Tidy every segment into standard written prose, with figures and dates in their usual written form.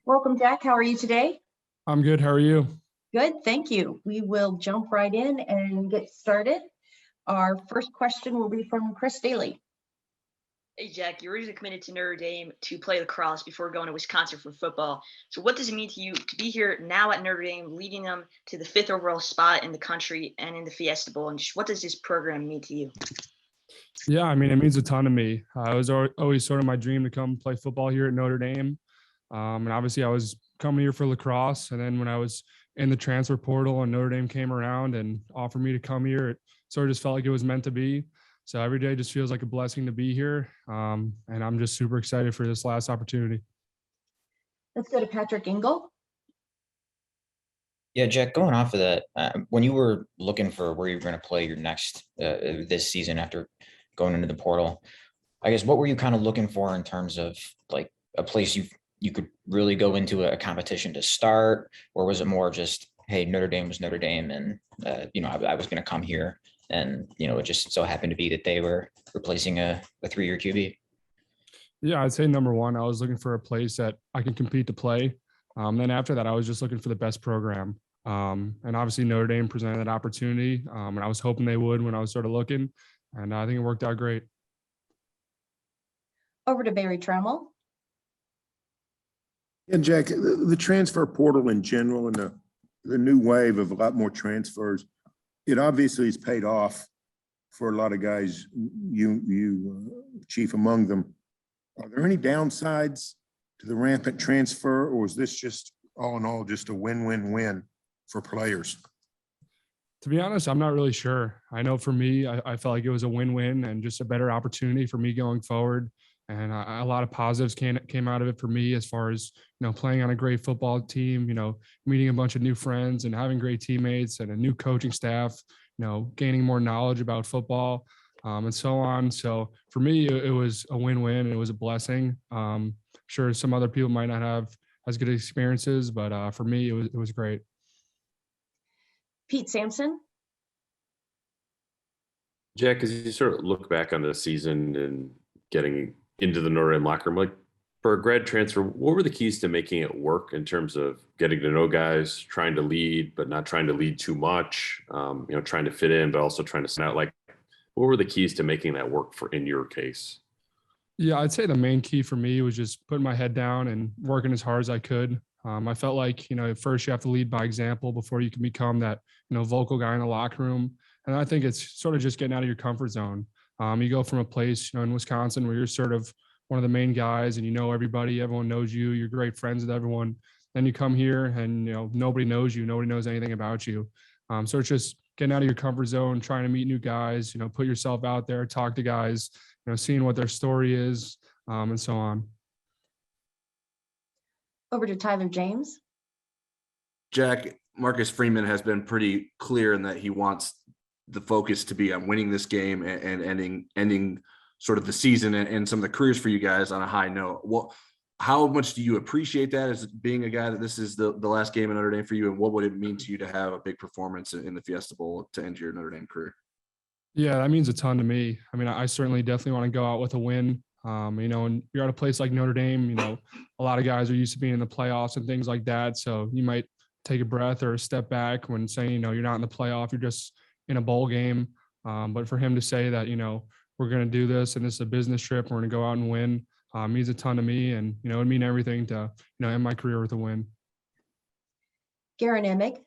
Welcome, Jack. How are you today? I'm good. How are you? Good, thank you. We will jump right in and get started. Our first question will be from Chris Daly. Hey, Jack, you originally committed to Notre Dame to play lacrosse before going to Wisconsin for football. So what does it mean to you to be here now at Notre Dame, leading them to the 5th overall spot in the country and in the Fiesta Bowl? And just what does this program mean to you? Yeah, I mean, it means a ton to me. It was always sort of my dream to come play football here at Notre Dame. And obviously I was coming here for lacrosse. And then when I was in the transfer portal and Notre Dame came around and offered me to come here, it sort of just felt like it was meant to be. So every day just feels like a blessing to be here. And I'm just super excited for this last opportunity. Let's go to Patrick Engel. Yeah, Jack, going off of that, when you were looking for where you were going to play your next this season after going into the portal, I guess what were you kind of looking for in terms of like a place you could really go into a competition to start, or was it more just, hey, Notre Dame was Notre Dame, and I was going to come here, and it just so happened to be that they were replacing a 3-year QB? Yeah, I'd say number one, I was looking for a place that I can compete to play. Then after that, I was just looking for the best program. And obviously Notre Dame presented that opportunity. And I was hoping they would when I was sort of looking. And I think it worked out great. Over to Barry Trammell. Yeah, Jack, the transfer portal in general and the new wave of a lot more transfers, it obviously has paid off for a lot of guys, chief among them. Are there any downsides to the rampant transfer, or is this just all in all just a win-win-win for players? To be honest, I'm not really sure. I know for me, I felt like it was a win-win and just a better opportunity for me going forward. And a lot of positives came out of it for me, as far as, playing on a great football team, meeting a bunch of new friends and having great teammates and a new coaching staff, gaining more knowledge about football, and so on. So for me, it was a win-win. It was a blessing. Sure, some other people might not have as good experiences, but for me, it was great. Pete Sampson. Jack, as you sort of look back on the season and getting into the Notre Dame locker room, like for a grad transfer, what were the keys to making it work in terms of getting to know guys, trying to lead, but not trying to lead too much, trying to fit in, but also trying to stand out? Like, what were the keys to making that work in your case? Yeah, I'd say the main key for me was just putting my head down and working as hard as I could. I felt like, at first you have to lead by example before you can become that, vocal guy in the locker room. And I think it's sort of just getting out of your comfort zone. You go from a place, in Wisconsin where you're sort of one of the main guys and everybody, everyone knows you, you're great friends with everyone. Then you come here and, nobody knows you, nobody knows anything about you. So it's just getting out of your comfort zone, trying to meet new guys, put yourself out there, talk to guys, seeing what their story is, and so on. Over to Tyler James. Jack, Marcus Freeman has been pretty clear in that he wants the focus to be on winning this game and ending sort of the season and some of the careers for you guys on a high note. How much do you appreciate that as being a guy that this is the last game in Notre Dame for you, and what would it mean to you to have a big performance in the Fiesta Bowl to end your Notre Dame career? Yeah, that means a ton to me. I mean, I certainly definitely want to go out with a win. And you're at a place like Notre Dame, a lot of guys are used to being in the playoffs and things like that. So you might take a breath or a step back when saying, you're not in the playoff, you're just in a bowl game. But for him to say that, we're going to do this and this is a business trip, we're going to go out and win, means a ton to me. And, it would mean everything to, end my career with a win. Garen Emig.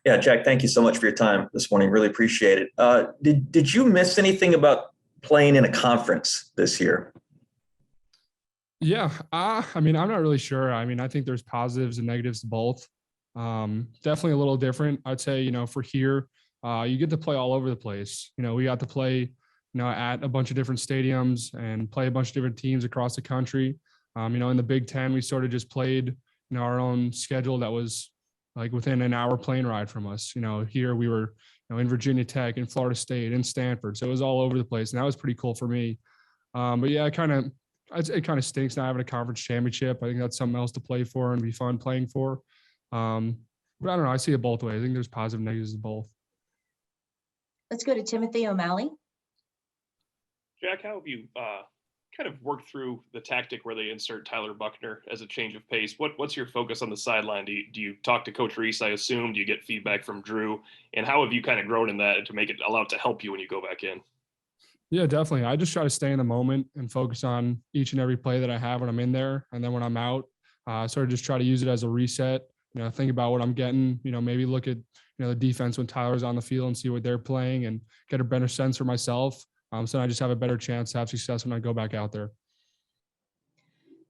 Yeah, Jack, thank you so much for your time this morning. Really appreciate it. Did you miss anything about playing in a conference this year? Yeah, I mean, I'm not really sure. I mean, I think there's positives and negatives to both. Definitely a little different. I'd say, for here, you get to play all over the place. We got to play, at a bunch of different stadiums and play a bunch of different teams across the country. In the Big Ten, we sort of just played, our own schedule that was like within an hour plane ride from us. Here we were, in Virginia Tech, in Florida State, in Stanford. So it was all over the place. And that was pretty cool for me. But yeah, it kind of stinks not having a conference championship. I think that's something else to play for and be fun playing for. But I don't know. I see it both ways. I think there's positive and negatives to both. Let's go to Timothy O'Malley. Jack, how have you kind of work through the tactic where they insert Tyler Buckner as a change of pace? What's your focus on the sideline? Do you talk to Coach Reese, I assume? Do you get feedback from Drew? And how have you kind of grown in that to make it allow it to help you when you go back in? Yeah, definitely. I just try to stay in the moment and focus on each and every play that I have when I'm in there. And then when I'm out, sort of just try to use it as a reset, think about what I'm getting, maybe look at, the defense when Tyler's on the field and see what they're playing and get a better sense for myself. So I just have a better chance to have success when I go back out there.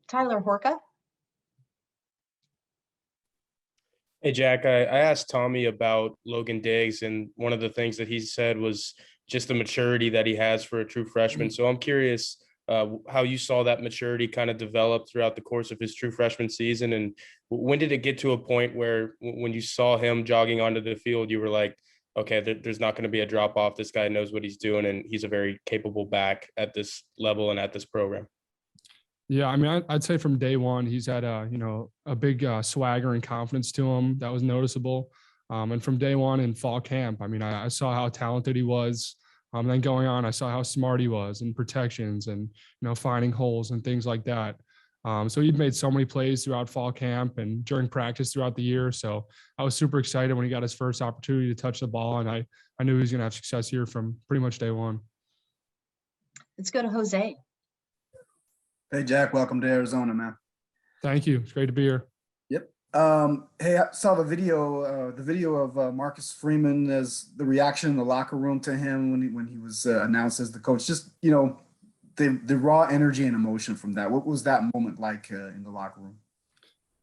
Tyler Horka. Hey, Jack, I asked Tommy about Logan Diggs, and one of the things that he said was just the maturity that he has for a true freshman. So I'm curious how you saw that maturity kind of develop throughout the course of his true freshman season. And when did it get to a point where when you saw him jogging onto the field, you were like, okay, there's not going to be a drop off. This guy knows what he's doing, and he's a very capable back at this level and at this program. Yeah, I mean, I'd say from day one, he's had a big swagger and confidence to him that was noticeable. And from day one in fall camp, I mean, I saw how talented he was. Then going on, I saw how smart he was in protections and, finding holes and things like that. So he'd made so many plays throughout fall camp and during practice throughout the year. So I was super excited when he got his first opportunity to touch the ball. And I knew he was going to have success here from pretty much day one. Let's go to Jose. Hey, Jack, welcome to Arizona, man. Thank you. It's great to be here. Yep. Hey, I saw the video of Marcus Freeman, as the reaction in the locker room to him when he was announced as the coach. Just, the raw energy and emotion from that. What was that moment like in the locker room?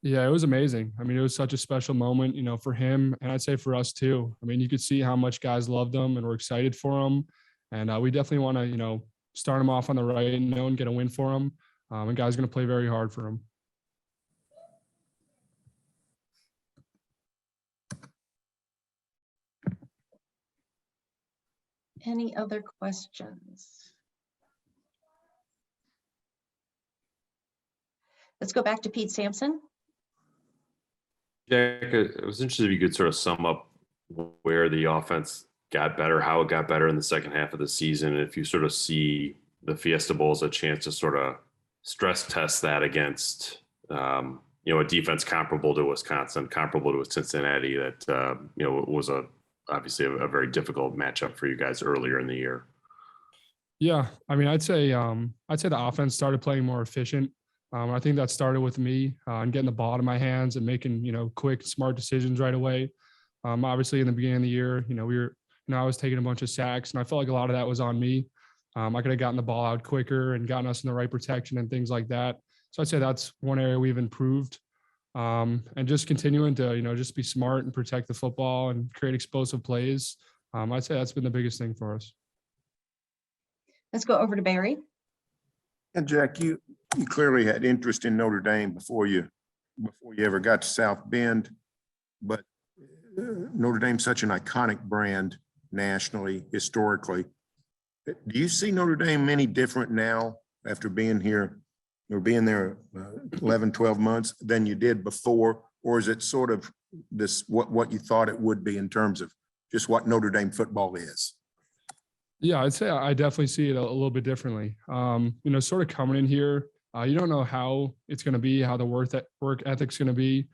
Yeah, it was amazing. I mean, it was such a special moment, for him, and I'd say for us too. I mean, you could see how much guys loved him and were excited for him. And we definitely want to, start him off on the right note and get a win for him. And guys going to play very hard for him. Any other questions? Let's go back to Pete Sampson. Jack, I was interested if you could sort of sum up where the offense got better, how it got better in the second half of the season, and if you sort of see the Fiesta Bowl as a chance to sort of stress test that against, a defense comparable to Wisconsin, comparable to Cincinnati, that, was obviously a very difficult matchup for you guys earlier in the year. Yeah, I mean, I'd say the offense started playing more efficient. I think that started with me and getting the ball in my hands and making, quick, smart decisions right away. Obviously, in the beginning of the year, I was taking a bunch of sacks, and I felt like a lot of that was on me. I could have gotten the ball out quicker and gotten us in the right protection and things like that. So I'd say that's one area we've improved. And just continuing to, just be smart and protect the football and create explosive plays. I'd say that's been the biggest thing for us. Let's go over to Barry. And Jack, you clearly had interest in Notre Dame before you ever got to South Bend, but Notre Dame's such an iconic brand nationally, historically. Do you see Notre Dame any different now after being here or being there 11, 12 months than you did before? Or is it sort of this what you thought it would be in terms of just what Notre Dame football is? Yeah, I'd say I definitely see it a little bit differently. Sort of coming in here, you don't know how it's going to be, how the work ethic's going to be.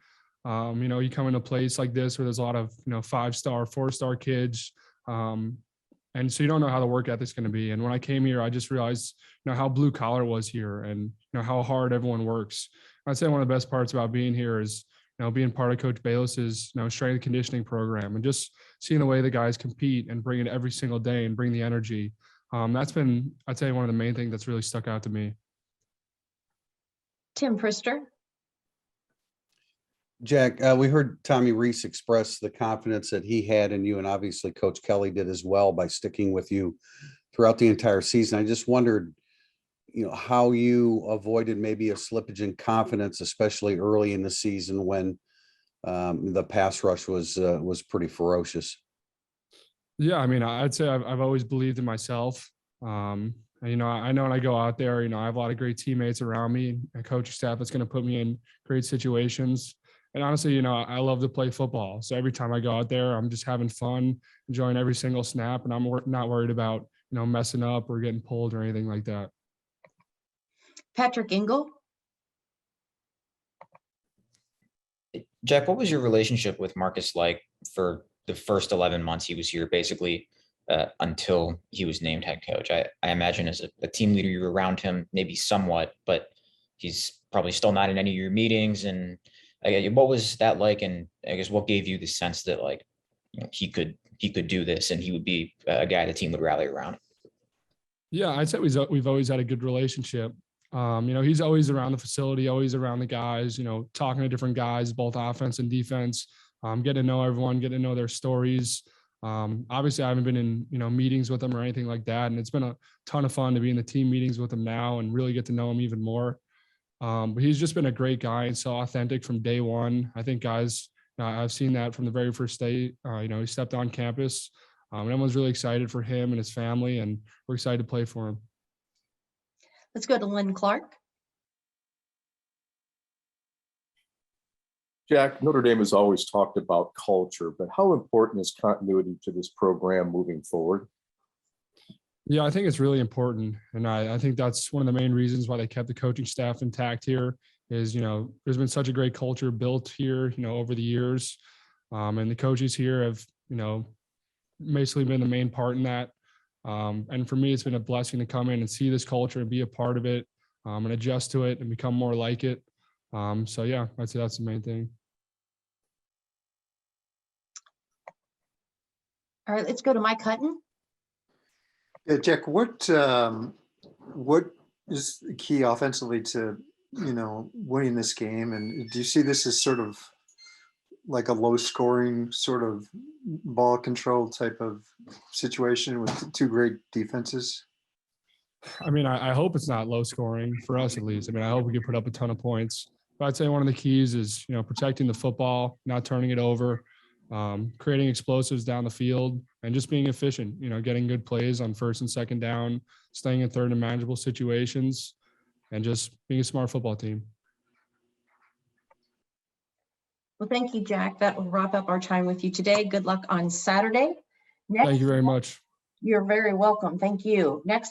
You come in a place like this where there's a lot of, 5-star, 4-star kids. And so you don't know how the work ethic's going to be. And when I came here, I just realized, how blue collar was here and, how hard everyone works. I'd say one of the best parts about being here is, being part of Coach Bayless's, strength and conditioning program and just seeing the way the guys compete and bring it every single day and bring the energy. That's been, I'd say, one of the main things that's really stuck out to me. Tim Prister. Jack, we heard Tommy Reese express the confidence that he had in you, and obviously Coach Kelly did as well by sticking with you throughout the entire season. I just wondered, how you avoided maybe a slippage in confidence, especially early in the season when the pass rush was pretty ferocious. Yeah, I mean, I'd say I've always believed in myself. I know when I go out there, I have a lot of great teammates around me, and coaching staff that's going to put me in great situations. And honestly, I love to play football. So every time I go out there, I'm just having fun, enjoying every single snap, and I'm not worried about, messing up or getting pulled or anything like that. Patrick Ingle. Jack, what was your relationship with Marcus like for the first 11 months he was here, basically until he was named head coach? I imagine as a team leader, you're around him maybe somewhat, but he's probably still not in any of your meetings. And what was that like? And I guess what gave you the sense that like, he could do this and he would be a guy the team would rally around? Yeah, I'd say we've always had a good relationship. He's always around the facility, always around the guys, talking to different guys, both offense and defense, getting to know everyone, getting to know their stories. Obviously I haven't been in, meetings with him or anything like that. And it's been a ton of fun to be in the team meetings with him now and really get to know him even more. But he's just been a great guy and so authentic from day one. I think guys, I've seen that from the very first day, he stepped on campus. And everyone's really excited for him and his family, and we're excited to play for him. Let's go to Lynn Clark. Jack, Notre Dame has always talked about culture, but how important is continuity to this program moving forward? Yeah, I think it's really important. And I think that's one of the main reasons why they kept the coaching staff intact here is, there's been such a great culture built here, over the years. And the coaches here have, basically been the main part in that. And for me, it's been a blessing to come in and see this culture and be a part of it and adjust to it and become more like it. So yeah, I'd say that's the main thing. All right, let's go to Mike Hutton. Yeah, Jack, what is the key offensively to, winning this game? And do you see this as sort of like a low scoring sort of ball control type of situation with two great defenses? I mean, I hope it's not low scoring for us at least. I mean, I hope we can put up a ton of points. But I'd say one of the keys is, protecting the football, not turning it over, creating explosives down the field, and just being efficient, getting good plays on first and second down, staying in third and manageable situations, and just being a smart football team. Well, thank you, Jack. That will wrap up our time with you today. Good luck on Saturday. Thank you very much. You're very welcome. Thank you. Next